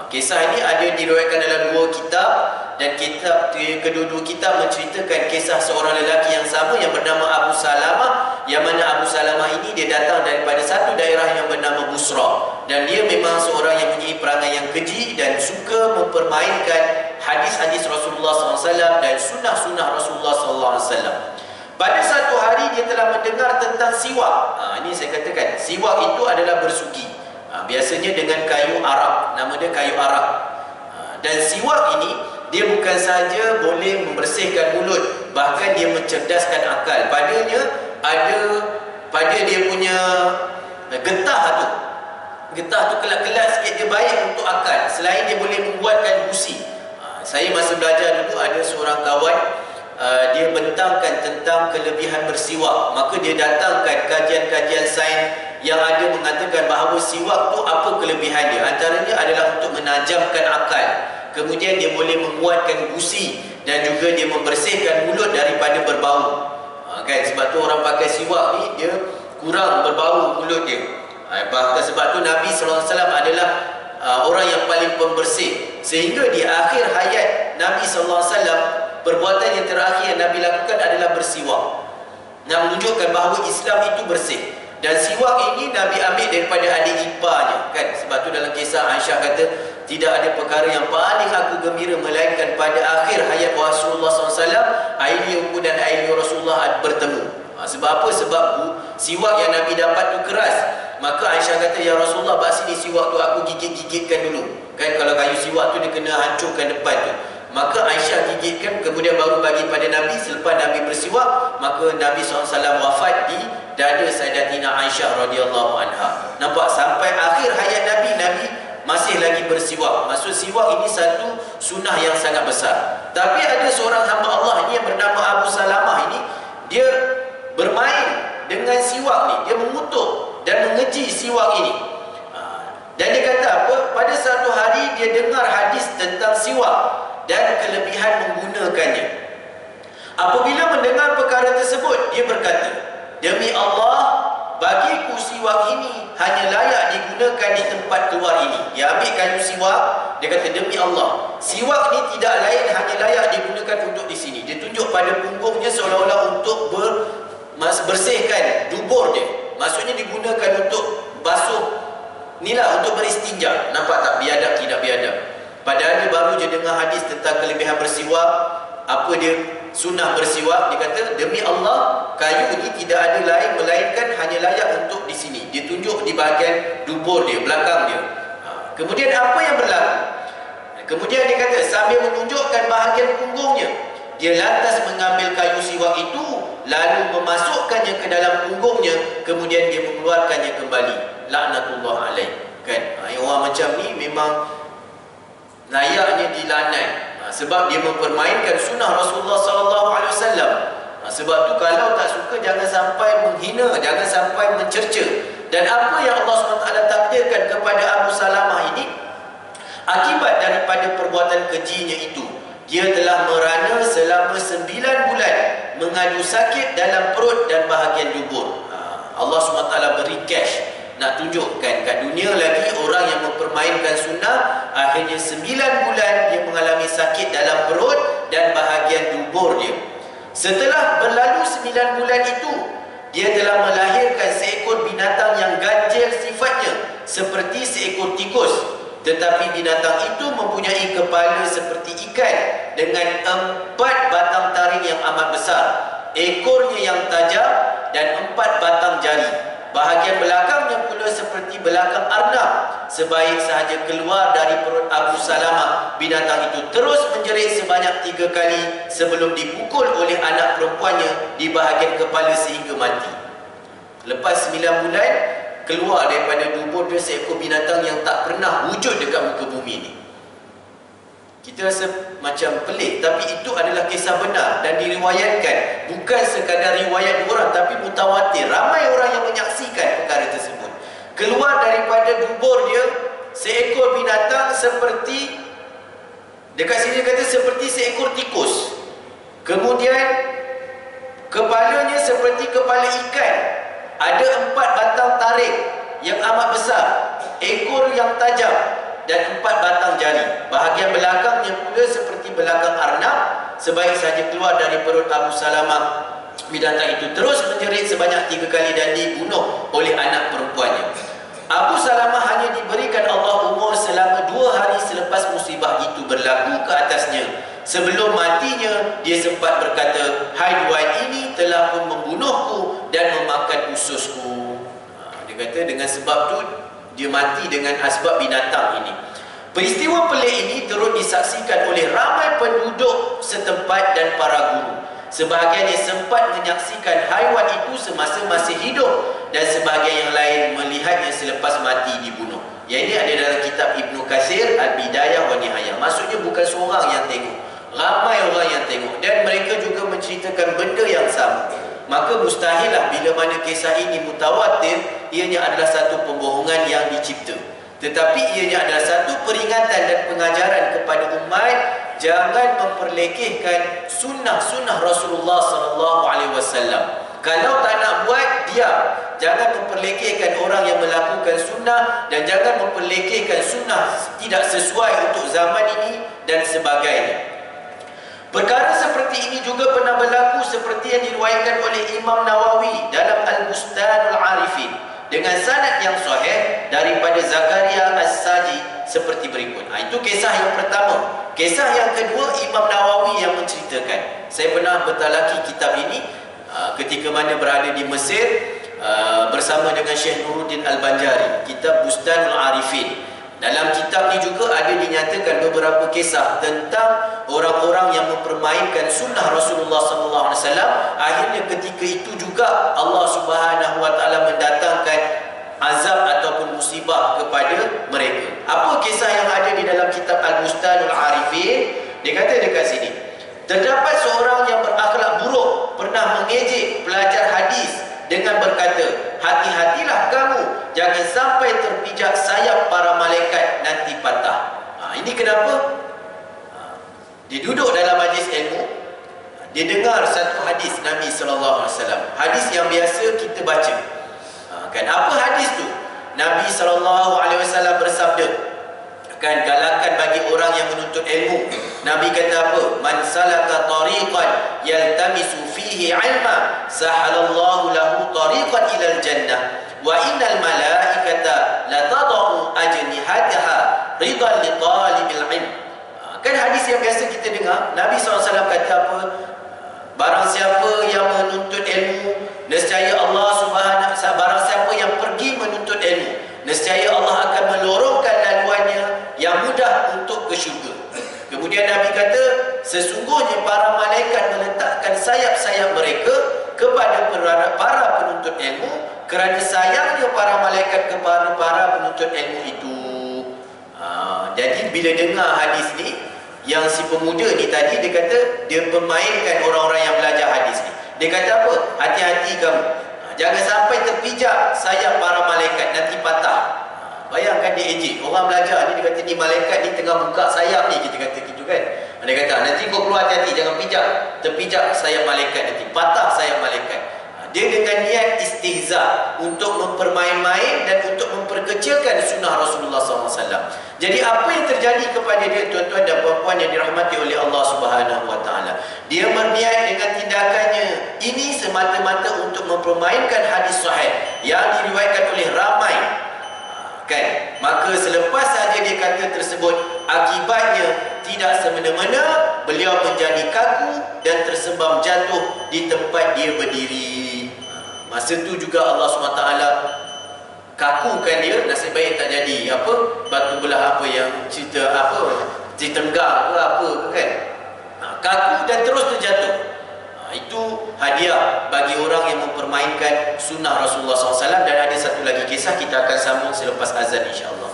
Kisah ini ada diriwayatkan dalam dua kitab, dan kitab kedua-dua kitab menceritakan kisah seorang lelaki yang sama yang bernama Abu Salamah, yang mana Abu Salamah ini dia datang daripada satu daerah yang bernama Busra, dan dia memang seorang yang mempunyai perangai yang keji dan suka mempermainkan hadis-hadis Rasulullah SAW dan sunnah-sunnah Rasulullah SAW. Pada satu hari dia telah mendengar tentang siwak. Ini saya katakan, siwak itu adalah bersugi. Biasa biasanya dengan kayu arak, nama dia kayu arak. Dan siwak ini dia bukan saja boleh membersihkan mulut, bahkan dia mencerdaskan akal. Padanya ada, pada dia punya getah tu, kelak-kelak sikit, dia baik untuk akal. Selain dia boleh menguatkan gusi. Saya masa belajar dulu ada seorang kawan, dia bentangkan tentang kelebihan bersiwak. Maka dia datangkan kajian-kajian sains yang ada mengatakan bahawa siwak tu apa kelebihan dia. Antaranya adalah untuk menajamkan akal. Kemudian dia boleh menguatkan gusi, dan juga dia membersihkan mulut daripada berbau. Kan, sebab tu orang pakai siwak ni dia kurang berbau mulut dia. Bahkan sebab tu Nabi SAW adalah orang yang paling pembersih. Sehingga di akhir hayat Nabi SAW, perbuatan yang terakhir yang Nabi lakukan adalah bersiwak, yang menunjukkan bahawa Islam itu bersih. Dan siwak ini Nabi ambil daripada adik iparnya, kan? Sebab tu dalam kisah Aisyah kata, tidak ada perkara yang paling aku gembira melainkan pada akhir hayat Rasulullah SAW, air liurku dan air liur Rasulullah bertemu. Sebab apa? Sebab siwak yang Nabi dapat tu keras. Maka Aisyah kata, ya Rasulullah, bak sini siwak tu aku gigit-gigitkan dulu. Kan kalau kayu siwak tu dia kena hancurkan depan tu. Maka Aisyah gigitkan, kemudian baru bagi pada Nabi. Selepas Nabi bersiwak, maka Nabi SAW wafat di dada Sayyidatina Aisyah radhiyallahu anha. Nampak, sampai akhir hayat Nabi, Nabi masih lagi bersiwak. Maksud siwak ini satu sunnah yang sangat besar. Tapi ada seorang hamba Allah ini yang bernama Abu Salamah ini, dia bermain dengan siwak ni, dia mengutuk dan mengeji siwak ini. Dan dia kata apa? Pada satu hari dia dengar hadis tentang siwak dan kelebihan menggunakannya. Apabila mendengar perkara tersebut, dia berkata, demi Allah, bagiku siwak ini hanya layak digunakan di tempat keluar ini. Dia ambil kayu siwak, dia kata, demi Allah, siwak ini tidak lain hanya layak digunakan untuk di sini. Dia tunjuk pada punggungnya seolah-olah untuk bersihkan dubur dia. Maksudnya digunakan untuk basuh, inilah untuk beristinja. Nampak tak biadab tidak biadab? Padahal dia baru je dengar hadis tentang kelebihan bersiwak. Apa dia sunnah bersiwak? Dia kata, demi Allah, kayu ini tidak ada lain melainkan hanya layak untuk di sini. Dia tunjuk di bahagian dubur dia, belakang dia. Kemudian apa yang berlaku? Kemudian dia kata, sambil menunjukkan bahagian punggungnya, dia lantas mengambil kayu siwak itu, lalu memasukkannya ke dalam punggungnya, kemudian dia mengeluarkannya kembali. Laknatullah alaih. Kan? Orang macam ni memang layaknya dilaknat. Sebab dia mempermainkan sunnah Rasulullah SAW. Sebab tu kalau tak suka, jangan sampai menghina, jangan sampai mencerca. Dan apa yang Allah SWT takdirkan kepada Abu Salamah ini, akibat daripada perbuatan kejinya itu, dia telah merana selama 9 bulan, mengadu sakit dalam perut dan bahagian dubur. Allah SWT beri cash, nak tunjukkan kat dunia lagi orang yang mempermainkan sunnah, akhirnya 9 bulan dia mengalami sakit dalam perut dan bahagian dubur dia. Setelah berlalu 9 bulan itu, dia telah melahirkan seekor binatang yang ganjil sifatnya seperti seekor tikus. Tetapi binatang itu mempunyai kepala seperti ikan dengan 4 batang taring yang amat besar, ekornya yang tajam dan 4 batang jari. Bahagian belakangnya pula seperti belakang arnab. Sebaik sahaja keluar dari perut Abu Salamah, binatang itu terus menjerit sebanyak 3 kali sebelum dipukul oleh anak perempuannya di bahagian kepala sehingga mati. Lepas 9 bulan, keluar daripada dubur dia seekor binatang yang tak pernah wujud dekat muka bumi ni. Kita rasa macam pelik, tapi itu adalah kisah benar dan diriwayatkan. Bukan sekadar riwayat orang, tapi mutawatir. Ramai orang yang menyaksikan perkara tersebut. Keluar daripada dubur dia seekor binatang seperti, dekat sini kata seperti seekor tikus. Kemudian kepalanya seperti kepala ikan. Ada 4 batang taring yang amat besar, ekor yang tajam dan 4 batang jari. Bahagian belakangnya pula seperti belakang arnab. Sebaik saja keluar dari perut Abu Salamah, binatang itu terus menjerit sebanyak 3 kali dan dibunuh oleh anak perempuannya. Abu Salamah hanya diberikan Allah umur selama 2 hari selepas musibah itu berlaku ke atasnya. Sebelum matinya, dia sempat berkata, haiwan ini telah pun membunuhku dan memakan ususku. Dia kata dengan sebab tu dia mati dengan asbab binatang ini. Peristiwa pelik ini turut disaksikan oleh ramai penduduk setempat dan para guru. Sebahagian yang sempat menyaksikan haiwan itu semasa masih hidup, dan sebahagian yang lain melihatnya selepas mati dibunuh. Yang ini ada dalam kitab Ibnu Katsir Al-Bidayah wa Nihayah. Maksudnya bukan seorang yang tengok, ramai orang yang tengok, dan mereka juga menceritakan benda yang sama. Maka mustahillah bila mana kisah ini mutawatir, ianya adalah satu pembohongan yang dicipta. Tetapi ianya adalah satu peringatan dan pengajaran kepada umat, jangan memperlekehkan sunnah-sunnah Rasulullah SAW. Kalau tak nak buat, diam. Jangan memperlekehkan orang yang melakukan sunnah, dan jangan memperlekehkan sunnah tidak sesuai untuk zaman ini dan sebagainya. Perkara seperti ini juga pernah berlaku seperti yang diriwayatkan oleh Imam Nawawi dalam Al-Bustanul Arifin dengan sanad yang sahih daripada Zakaria As-Saji seperti berikut. Itu kisah yang pertama. Kisah yang kedua, Imam Nawawi yang menceritakan. Saya pernah bertalaki kitab ini ketika mana berada di Mesir bersama dengan Syekh Nuruddin Al-Banjari, kitab Bustanul Arifin. Dalam kitab ni juga ada dinyatakan beberapa kisah tentang orang-orang yang mempermainkan sunnah Rasulullah SAW. Akhirnya ketika itu juga Allah Subhanahu Wa Taala mendatangkan azab ataupun musibah kepada mereka. Apa kisah yang ada di dalam kitab Al-Bustanul Arifin? Dia kata dekat sini, terdapat seorang yang berakhlak buruk pernah mengejek pelajar hadis dengan berkata, hati-hatilah kamu, jangan sampai terpijak sayap para malaikat nanti patah. Ini kenapa? Dia duduk dalam majlis ilmu, dia dengar satu hadis Nabi SAW, hadis yang biasa kita baca. Kan apa hadis tu? Nabi SAW bersabda, kan galakan bagi orang yang menuntut ilmu. Nabi kata apa? Man salaka tariqan yaltamisu fihi ilma sahalallahu lahu tariqan ilal jannah wa innal malaikata la tad'u ajnihataha ridan li talibil ilm. Kan hadis yang biasa kita dengar. Nabi SAW kata apa? Barang siapa yang menuntut ilmu, nescaya Allah Subhanahu wa taala, barang siapa yang pergi menuntut ilmu, nescaya Allah akan melorongkan laluannya yang mudah untuk ke syurga. Kemudian Nabi kata, sesungguhnya para malaikat meletakkan sayap-sayap mereka kepada para penuntut ilmu, kerana sayangnya para malaikat kepada para penuntut ilmu itu. Jadi bila dengar hadis ni, yang si pemuda ni tadi, dia kata dia pemainkan orang-orang yang belajar hadis ni. Dia kata apa? Hati-hati kamu, jangan sampai terpijak sayap para malaikat nanti patah. Bayangkan dia ejek orang belajar ni, dia kata ni malaikat ni tengah buka sayap ni, kita kata gitu kan. Dia kata nanti kau keluar, hati-hati, jangan terpijak sayap malaikat nanti patah sayap malaikat. Dia dengan niat istihza untuk mempermain-main dan untuk memperkecilkan sunnah Rasulullah SAW. Jadi apa yang terjadi kepada dia, tuan-tuan dan puan-puan yang dirahmati oleh Allah Subhanahu Wa Taala? Dia berniat dengan tindakannya ini semata-mata untuk mempermainkan hadis sahih yang diriwayatkan oleh ramai. Kan? Maka selepas saja dia kata tersebut, akibatnya tidak semena-mena beliau menjadi kaku dan tersembam jatuh di tempat dia berdiri. Masa tu juga Allah SWT kakukan dia, nasib baik tak jadi apa batu belah apa yang cerita apa ditenggang ke apa ke kan. Kaku dan terus terjatuh. Itu hadiah bagi orang yang mempermainkan sunnah Rasulullah SAW. Dan ada satu lagi kisah, kita akan sambung selepas azan insya-Allah.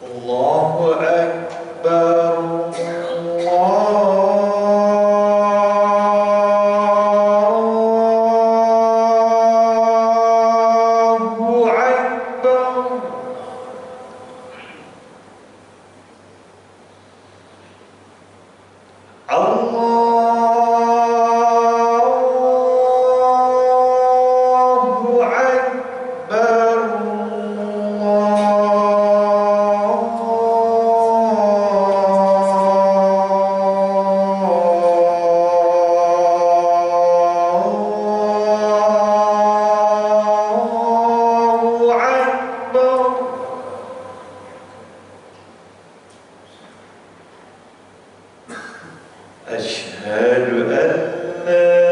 Allahu Akbar. أشهد أن لا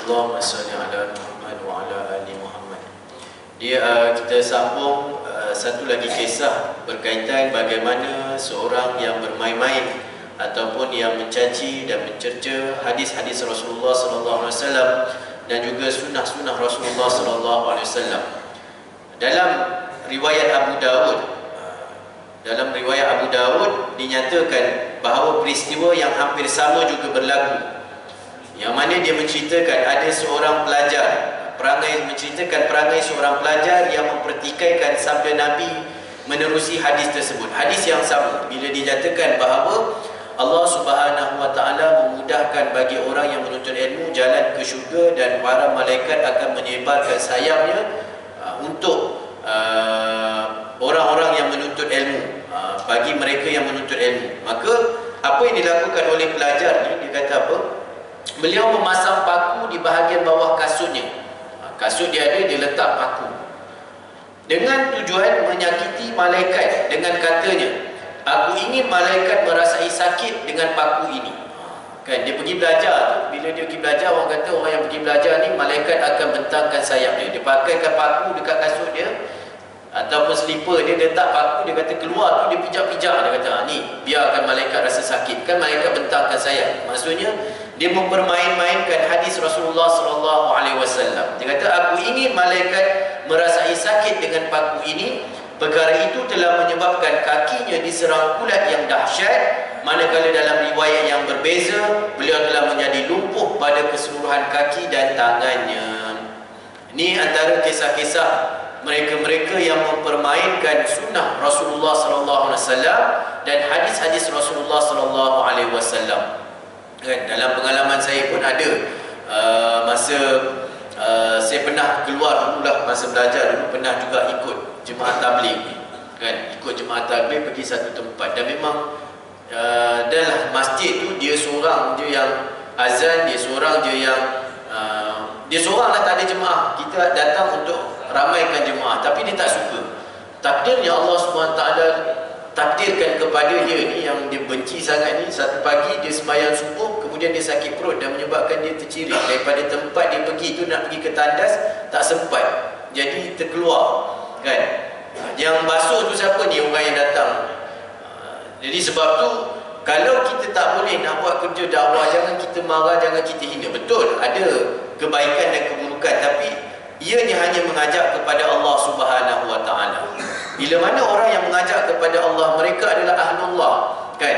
Allahumma salli ala Muhammad wa ala ali Muhammad. Kita sambung satu lagi kisah berkaitan bagaimana seorang yang bermain-main ataupun yang mencaci dan mencerca hadis-hadis Rasulullah sallallahu alaihi wasallam dan juga sunnah-sunnah Rasulullah sallallahu alaihi wasallam. Dalam riwayat Abu Dawud dinyatakan bahawa peristiwa yang hampir sama juga berlaku, yang mana dia menceritakan ada seorang pelajar, menceritakan perangai seorang pelajar yang mempertikaikan sabda Nabi menerusi hadis tersebut. Hadis yang sama bila dinyatakan bahawa Allah Subhanahu wa taala memudahkan bagi orang yang menuntut ilmu jalan ke syurga dan para malaikat akan menyebarkan sayapnya untuk orang-orang yang menuntut ilmu, bagi mereka yang menuntut ilmu. Maka apa yang dilakukan oleh pelajar ni, dia kata apa? Beliau memasang paku di bahagian bawah kasutnya. Kasut dia ada, dia letak paku dengan tujuan menyakiti malaikat dengan katanya, aku ingin malaikat merasai sakit dengan paku ini. Kan dia pergi belajar tu, bila dia pergi belajar, orang kata orang yang pergi belajar ni malaikat akan bentangkan sayap dia. Dia pakaikan paku dekat kasut dia ataupun slipper dia, letak paku, dia kata keluar tu dia pijak-pijak, dia kata ni biarkan malaikat rasa sakit. Kan malaikat bentangkan sayap. Maksudnya dia mempermain-mainkan hadis Rasulullah sallallahu alaihi wasallam. Dia kata aku ingin malaikat merasai sakit dengan paku ini. Perkara itu telah menyebabkan kakinya diserang kulat yang dahsyat, manakala dalam riwayat yang berbeza beliau telah menjadi lumpuh pada keseluruhan kaki dan tangannya. Ini antara kisah-kisah mereka-mereka yang mempermainkan sunnah Rasulullah sallallahu alaihi wasallam dan hadis-hadis Rasulullah sallallahu alaihi wasallam. Kan, dalam pengalaman saya pun ada masa saya pernah keluar dulu lah, masa belajar dulu pernah juga ikut jemaah tabligh. Kan, ikut jemaah takbir pergi satu tempat, dan memang dalam masjid tu dia seorang je yang azan, dia seorang je yang dia seorang lah, tak ada jemaah. Kita datang untuk ramaikan jemaah, tapi dia tak suka. Takdirnya Allah SWT takdirkan kepada dia ni, yang dia benci sangat ni, satu pagi dia sembahyang subuh, kemudian dia sakit perut dan menyebabkan dia tercirit. Daripada tempat dia pergi tu nak pergi ke tandas, tak sempat, jadi terkeluar kan. Yang basuh tu siapa ni? Orang yang datang. Jadi sebab tu, kalau kita tak boleh nak buat kerja dakwah, jangan kita marah, jangan kita hina. Betul, ada kebaikan dan keburukan, tapi ianya hanya mengajak kepada Allah Subhanahu Wa Taala. Bila mana orang yang mengajak kepada Allah, mereka adalah ahlullah kan.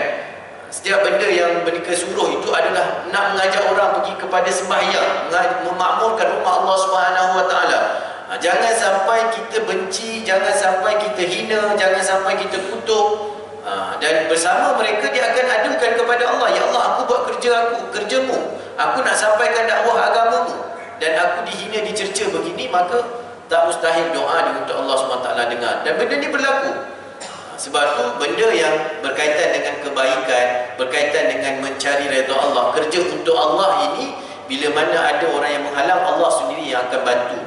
Setiap benda yang mereka suruh itu adalah nak mengajak orang pergi kepada sembahyang, memakmurkan rumah Allah Subhanahu Wa Taala. Jangan sampai kita benci, jangan sampai kita hina, jangan sampai kita kutuk. Dan bersama mereka dia akan adukan kepada Allah, ya Allah, aku buat kerjamu, aku nak sampaikan dakwah agamamu, dan aku dihina, dicerca begini, maka tak mustahil doa dia untuk Allah SWT dengar. Dan benda ni berlaku. Sebab tu benda yang berkaitan dengan kebaikan, berkaitan dengan mencari redha Allah, kerja untuk Allah ini, bila mana ada orang yang menghalang, Allah sendiri yang akan bantu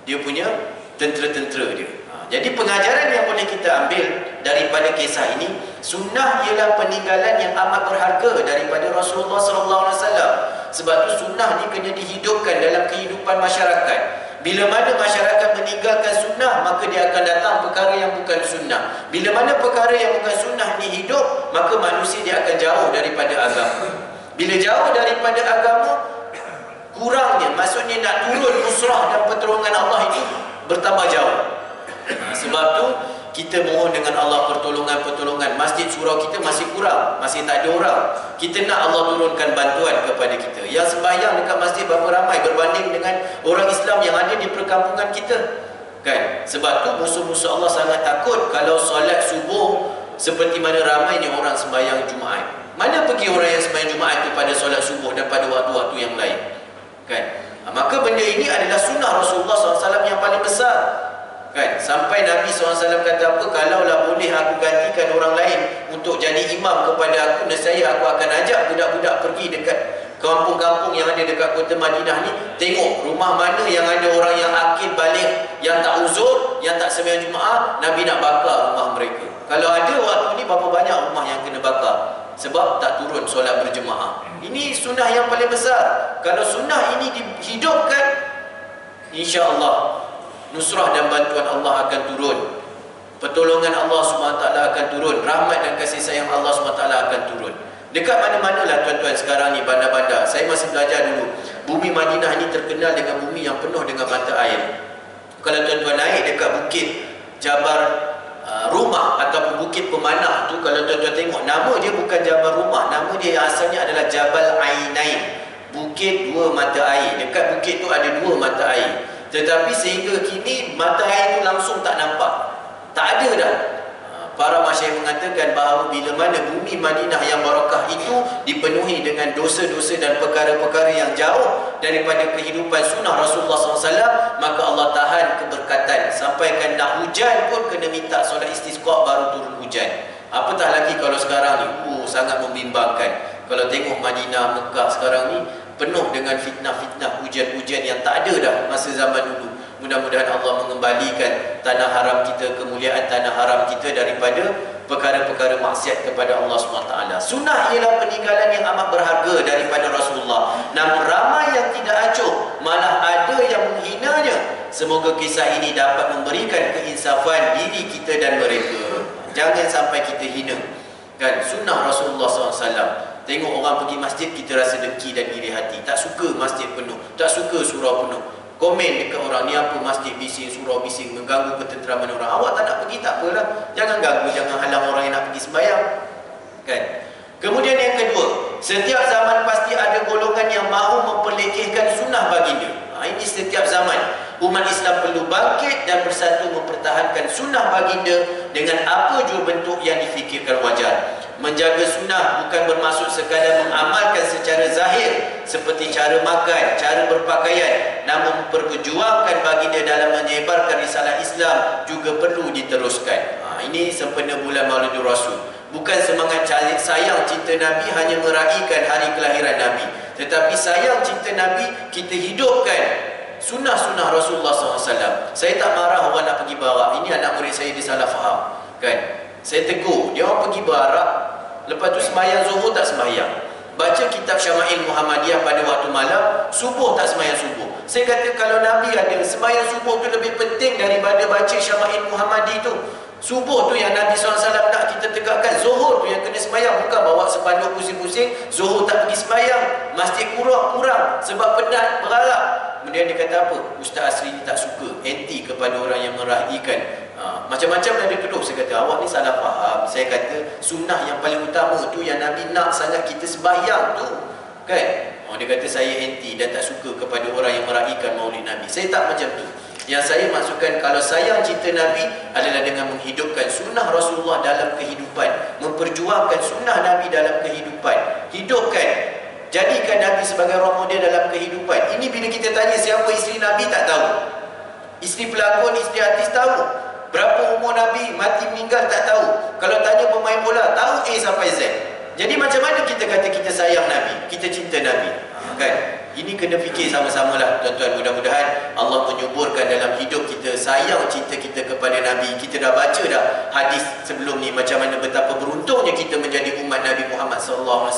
dia punya tentera-tentera dia. Jadi pengajaran yang boleh kita ambil daripada kisah ini, sunnah ialah peninggalan yang amat berharga daripada Rasulullah SAW. Sebab tu sunnah ni kena dihidupkan dalam kehidupan masyarakat. Bila mana masyarakat meninggalkan sunnah, maka dia akan datang perkara yang bukan sunnah. Bila mana perkara yang bukan sunnah ni hidup, maka manusia dia akan jauh daripada agama. Bila jauh daripada agama, kurangnya, maksudnya nak turun nusrah dan pertolongan Allah itu bertambah jauh. Sebab tu kita mohon dengan Allah pertolongan. Masjid surau kita masih kurang, masih tak ada orang. Kita nak Allah turunkan bantuan kepada kita. Yang sembahyang dekat masjid berapa ramai berbanding dengan orang Islam yang ada di perkampungan kita kan. Sebab tu musuh-musuh Allah sangat takut kalau solat subuh seperti mana ramainya orang sembahyang Jumaat. Mana pergi orang yang sembahyang Jumaat itu pada solat subuh dan pada waktu-waktu yang lain kan. Maka benda ini adalah sunnah Rasulullah SAW yang paling besar kan. Sampai Nabi SAW kata apa, kalaulah boleh aku gantikan orang lain untuk jadi imam kepada aku, nescaya aku akan ajak budak-budak pergi dekat kampung-kampung yang ada dekat kota Madinah ni, tengok rumah mana yang ada orang yang akil balik, yang tak uzur, yang tak sembahyang Jumaat, Nabi nak bakar rumah mereka. Kalau ada waktu ni, berapa banyak rumah yang kena bakar sebab tak turun solat berjemaah. Ini sunnah yang paling besar. Kalau sunnah ini dihidupkan, insya-Allah nusrah dan bantuan Allah akan turun, pertolongan Allah SWT akan turun, rahmat dan kasih sayang Allah SWT akan turun. Dekat mana-manalah tuan-tuan sekarang ni, bandar-bandar. Saya masih belajar dulu, bumi Madinah ni terkenal dengan bumi yang penuh dengan mata air. Kalau tuan-tuan naik dekat bukit Jabar Rumah ataupun bukit pemanah tu, kalau tuan-tuan tengok, nama dia bukan Jabal Rumah, nama dia asalnya adalah Jabal Ainain, bukit dua mata air. Dekat bukit tu ada dua mata air, tetapi sehingga kini mata air itu langsung tak nampak, tak ada dah. Para masyayikh mengatakan bahawa bila mana bumi Madinah yang barakah itu dipenuhi dengan dosa-dosa dan perkara-perkara yang jauh daripada kehidupan sunnah Rasulullah SAW, maka Allah tahan keberkatan. Sampaikan nak hujan pun kena minta solat istisqa baru turun hujan. Apatah lagi kalau sekarang ni, sangat membimbangkan. Kalau tengok Madinah, Mekah sekarang ni penuh dengan fitnah-fitnah, hujan-hujan yang tak ada dah masa zaman dulu. Mudah-mudahan Allah mengembalikan tanah haram kita, kemuliaan tanah haram kita daripada perkara-perkara maksiat kepada Allah SWT. Sunnah ialah peninggalan yang amat berharga daripada Rasulullah. Namun ramai yang tidak acuh, malah ada yang menghinanya. Semoga kisah ini dapat memberikan keinsafan diri kita dan mereka. Jangan sampai kita hina kan sunnah Rasulullah SAW. Tengok orang pergi masjid, kita rasa dengki dan iri hati, tak suka masjid penuh, tak suka surau penuh. Komen dekat orang, ni apa masjid bising, surau bising, mengganggu ketenteraman orang. Awak tak nak pergi, tak apalah, jangan ganggu, jangan halang orang yang nak pergi sembahyang kan. Kemudian yang kedua, setiap zaman pasti ada golongan yang mahu memperlekehkan sunnah baginda. Ini setiap zaman umat Islam perlu bangkit dan bersatu mempertahankan sunnah baginda dengan apa jua bentuk yang difikirkan wajar. Menjaga sunnah bukan bermaksud sekadar mengamalkan secara zahir seperti cara makan, cara berpakaian, namun memperjuangkan baginda dalam menyebarkan risalah Islam juga perlu diteruskan. Ini sempena bulan Mauludur Rasul. Bukan semangat sayang cinta Nabi hanya meraihkan hari kelahiran Nabi, tetapi sayang cinta Nabi kita hidupkan sunnah-sunnah Rasulullah SAW. Saya tak marah orang nak pergi barak. Ini anak murid saya, dia salah faham kan. Saya tegur, dia orang pergi barak, lepas tu sembahyang zuhur tak sembahyang, baca kitab Syama'il Muhammadiyah pada waktu malam, subuh tak sembahyang subuh. Saya kata kalau Nabi ada sembahyang subuh tu lebih penting daripada baca Syama'il Muhammadi tu. Subuh tu yang Nabi SAW nak kita tegakkan. Zuhur tu yang kena sembahyang. Bukan bawa sepanduk pusing-pusing, zuhur tak pergi sembahyang, masjid kurang sebab penat, berharap. Kemudian dia kata apa? Ustaz Asri ni tak suka, anti kepada orang yang meraihkan. Macam-macam yang dia tuduh. Saya kata awak ni salah faham. Saya kata sunnah yang paling utama tu yang Nabi nak sangat kita sembahyang tu kan. Dia kata saya anti dan tak suka kepada orang yang meraihkan maulid Nabi. Saya tak macam tu. Yang saya maksudkan, kalau sayang cinta Nabi adalah dengan menghidupkan sunnah Rasulullah dalam kehidupan, memperjuangkan sunnah Nabi dalam kehidupan, hidupkan, jadikan Nabi sebagai role model dalam kehidupan. Ini bila kita tanya siapa isteri Nabi, tak tahu. Isteri pelakon, isteri artis tahu. Berapa umur Nabi, mati meninggal tak tahu. Kalau tanya pemain bola, tahu A sampai Z. Jadi macam mana kita kata kita sayang Nabi, kita cinta Nabi? Kan? Ini kena fikir sama-sama lah tuan-tuan. Mudah-mudahan Allah menyuburkan dalam hidup kita sayang cinta kita kepada Nabi. Kita dah baca dah hadis sebelum ni, macam mana betapa beruntungnya kita menjadi umat Nabi Muhammad SAW,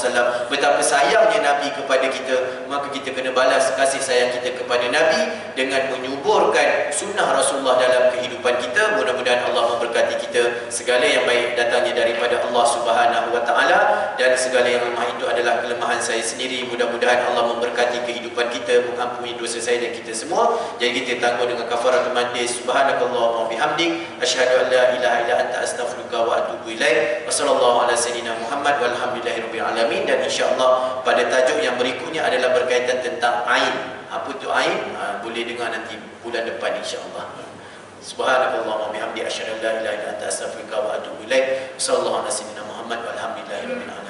betapa sayangnya Nabi kepada kita. Maka kita kena balas kasih sayang kita kepada Nabi dengan menyuburkan sunnah Rasulullah dalam kehidupan kita. Mudah-mudahan Allah memberkati kita. Segala yang baik datangnya daripada Allah Subhanahu Wa Taala, dan segala yang lemah itu adalah kelemahan saya sendiri. Mudah-mudahan Allah memberkati kehidupan kita, mengampuni dosa saya dan kita semua. Jadi kita tangguh dengan kafaratul majlis. Subhanakallahumma wa bihamdik, asyhadu an la ilaha illa anta, astaghfiruka wa atubu ilaik. Wassallallahu ala sayyidina Muhammad walhamdulillahirabbil alamin. Dan insya-Allah pada tajuk yang berikutnya adalah berkaitan tentang ain. Apa tu ain? Boleh dengar nanti bulan depan insya-Allah. Subhanakallahumma wa bihamdik, asyhadu an la ilaha illa anta, astaghfiruka wa atubu ilaik. Wassallallahu ala sayyidina Muhammad walhamdulillahirabbil alamin.